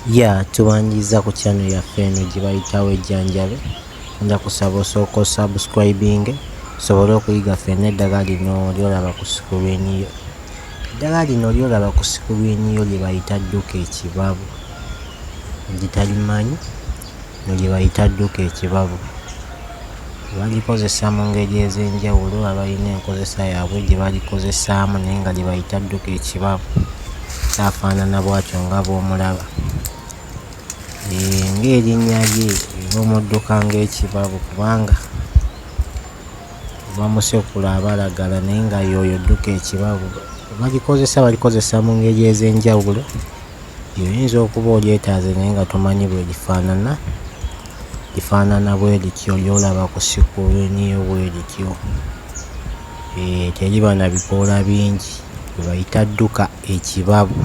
Tubanjiza ku channel yaffe eno gye bayitawo Ejjanjabe. Nja kusaba osooka osubscribing osobole okuyiga ffenna eddagala lino lyolaba ku screen yo. Eddagala lino lyolaba ku screen yo lye bayita dduka ekibabu. Gitalimanyi no lye bayita dduka ekibabu. Balikozesa mu ngeri ez'enjawulo, abalina enkozesa yaabwe gye balikozesaamu naye nga lye bayita dduka ekibabu. Kyafaanana bw'atyo nga bw'omulaba. Ng'erinnya lye eva mu dduka ng'ekibabu kubanga bamusekula abalagala naye nga y'oyo dduka ekibabu. Balikozesa mu ngeri ez'enjawulo. Oyinza okuba olyetaaze naye nga tomanyi bwe lifaanana. Lifaanana bwe lityo, lyolaba ku screen yo bwe lityo. Teriba na bikoola bingi, lye bayita dduka ekibabu.